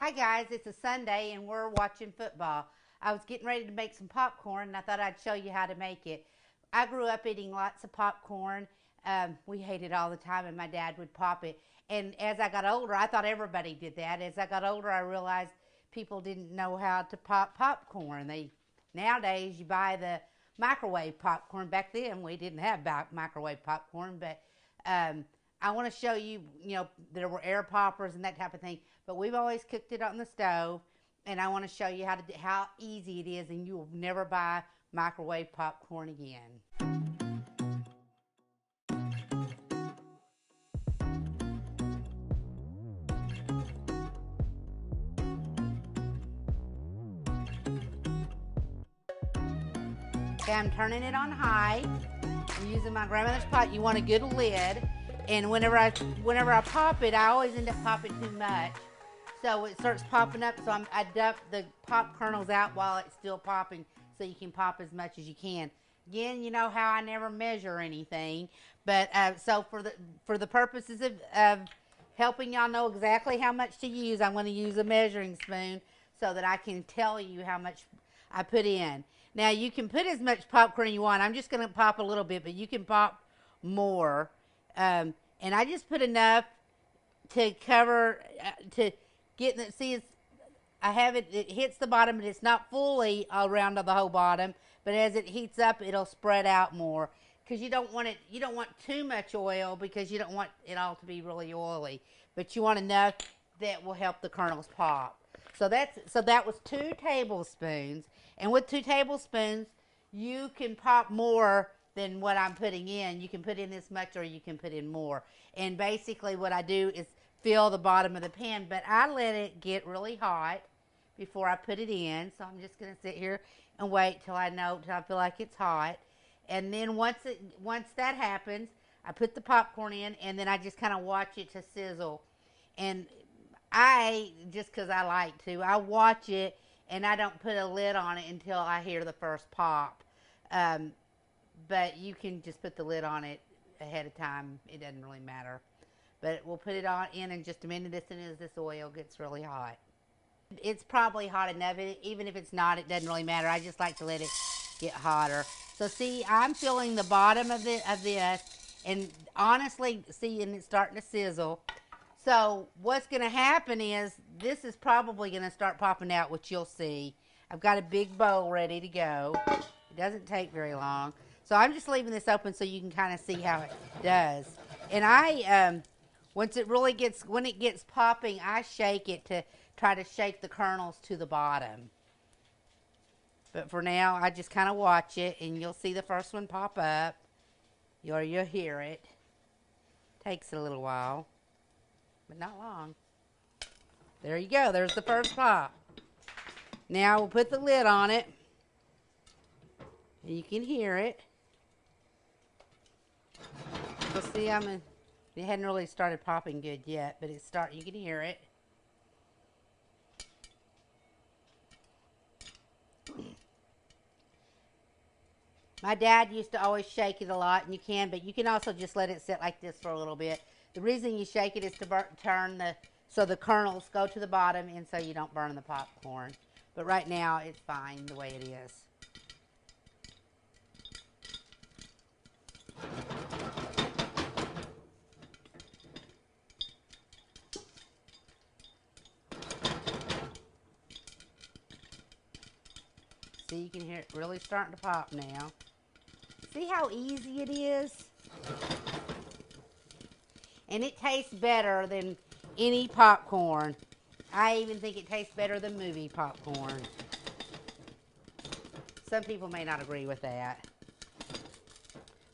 Hi guys, it's a Sunday and we're watching football. I was getting ready to make some popcorn and I thought I'd show you how to make it. I grew up eating lots of popcorn. We ate it all the time and my dad would pop it. And as I got older, I thought everybody did that. As I got older, I realized people didn't know how to pop popcorn. Nowadays, you buy the microwave popcorn. Back then, we didn't have microwave popcorn, but I want to show you, there were air poppers and that type of thing, but we've always cooked it on the stove, and I want to show you how easy it is, and you will never buy microwave popcorn again. Okay, I'm turning it on high. I'm using my grandmother's pot. You want a good lid. And whenever I pop it, I always end up popping too much. So it starts popping up, so I dump the pop kernels out while it's still popping so you can pop as much as you can. Again, you know how I never measure anything. But so for the purposes of helping y'all know exactly how much to use, I'm going to use a measuring spoon so that I can tell you how much I put in. Now, you can put as much popcorn you want. I'm just going to pop a little bit, but you can pop more. And I just put enough to cover, to get, see, I have it, it hits the bottom, but it's not fully around the whole bottom, but as it heats up, it'll spread out more, because you don't want too much oil, because you don't want it all to be really oily, but you want enough that will help the kernels pop. So that was 2 tablespoons, and with 2 tablespoons, you can pop more than what I'm putting in. You can put in this much or you can put in more. And basically what I do is fill the bottom of the pan, but I let it get really hot before I put it in. So I'm just going to sit here and wait till I feel like it's hot. And then once that happens, I put the popcorn in, and then I just kind of watch it to sizzle. And just because I like to, I watch it and I don't put a lid on it until I hear the first pop. But you can just put the lid on it ahead of time. It doesn't really matter. But we'll put it in just a minute as soon as this oil gets really hot. It's probably hot enough. Even if it's not, it doesn't really matter. I just like to let it get hotter. So see, I'm filling the bottom of this, and honestly, see, and it's starting to sizzle. So what's going to happen is this is probably going to start popping out, which you'll see. I've got a big bowl ready to go. It doesn't take very long. So I'm just leaving this open so you can kind of see how it does. And when it gets popping, I shake it to try to shake the kernels to the bottom. But for now, I just kind of watch it, and you'll see the first one pop up. You'll hear it. Takes a little while, but not long. There you go. There's the first pop. Now we'll put the lid on it. And you can hear it. So see, it hadn't really started popping good yet, but you can hear it. My dad used to always shake it a lot, and but you can also just let it sit like this for a little bit. The reason you shake it is to turn so the kernels go to the bottom, and so you don't burn the popcorn. But right now, it's fine the way it is. See, you can hear it really starting to pop now. See how easy it is? And it tastes better than any popcorn. I even think it tastes better than movie popcorn. Some people may not agree with that.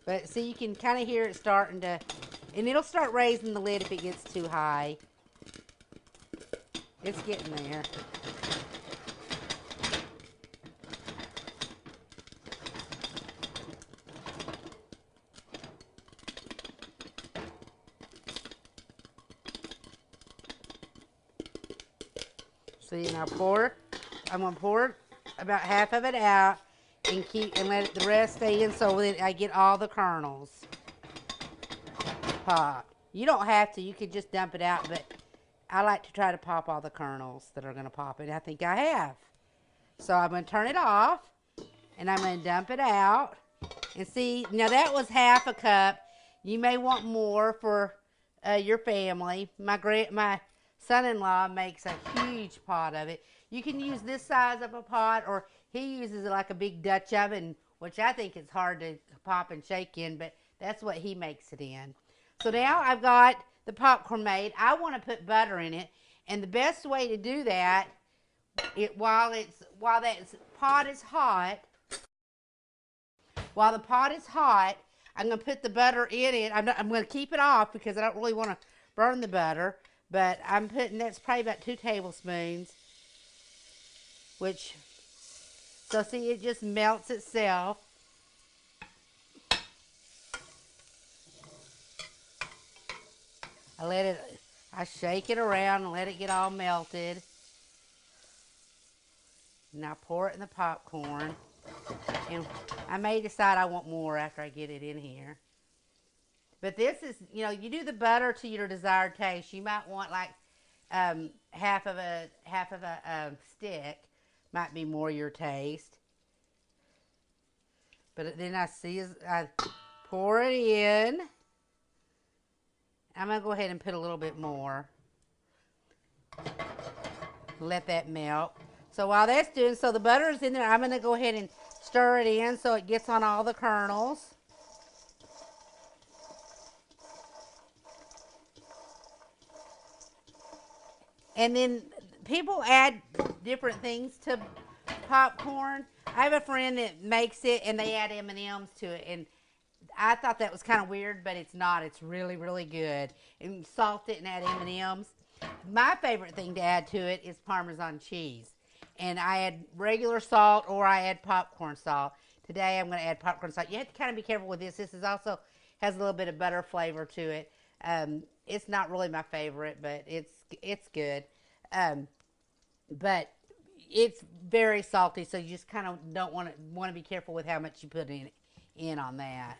But see, you can kind of hear it starting to, and it'll start raising the lid if it gets too high. It's getting there. See, now I'm going to pour about half of it out and let the rest stay in so that I get all the kernels popped. You don't have to. You could just dump it out, but I like to try to pop all the kernels that are going to pop it. I think I have. So I'm going to turn it off, and I'm going to dump it out. And see, now that was half a cup. You may want more for your family. My son-in-law makes a huge pot of it. You can use this size of a pot, or he uses it like a big Dutch oven, which I think is hard to pop and shake in, but that's what he makes it in. So now I've got the popcorn made. I want to put butter in it, and the best way to do that, while that pot is hot, while the pot is hot, I'm going to put the butter in it. I'm going to keep it off because I don't really want to burn the butter, but I'm putting, that's probably about 2 tablespoons, so see, it just melts itself. I shake it around and let it get all melted. And I pour it in the popcorn. And I may decide I want more after I get it in here. But this is, you do the butter to your desired taste. You might want like half of a stick. Might be more your taste. But then I pour it in. I'm going to go ahead and put a little bit more. Let that melt. So while that's doing, so the butter is in there, I'm going to go ahead and stir it in so it gets on all the kernels. And then people add different things to popcorn. I have a friend that makes it and they add M&Ms to it, and I thought that was kind of weird, but it's not. It's really, really good. And salt it and add M&Ms. My favorite thing to add to it is Parmesan cheese. And I add regular salt or I add popcorn salt. Today I'm going to add popcorn salt. You have to kind of be careful with this. This is also has a little bit of butter flavor to it. It's not really my favorite, but it's good. But it's very salty, so you just kind of don't want to be careful with how much you put in on that.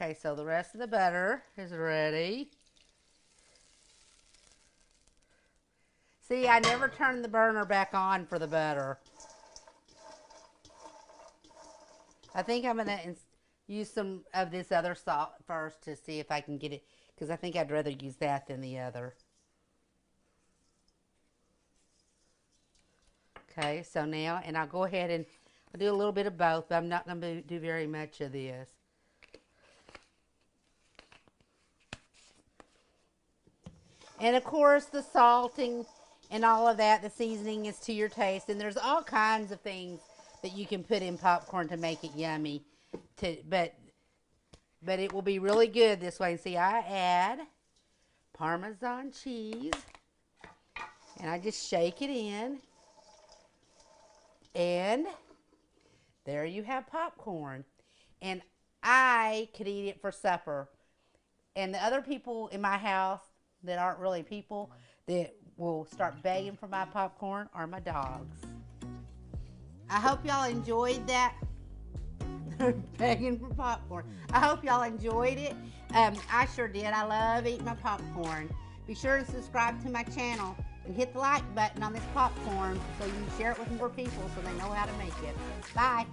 Okay, so the rest of the butter is ready. See, I never turned the burner back on for the butter. I think I'm going to use some of this other salt first to see if I can get it, because I think I'd rather use that than the other. Okay, so now, and I'll go ahead and I'll do a little bit of both, but I'm not going to do very much of this. And of course, the salting and all of that, the seasoning is to your taste. And there's all kinds of things that you can put in popcorn to make it yummy. But it will be really good this way. See, I add Parmesan cheese. And I just shake it in. And there you have popcorn. And I could eat it for supper. And the other people in my house that aren't really people that will start begging for my popcorn are my dogs. I hope y'all enjoyed that. Begging for popcorn. I hope y'all enjoyed it. I sure did. I love eating my popcorn. Be sure to subscribe to my channel and hit the like button on this popcorn so you can share it with more people so they know how to make it. Bye.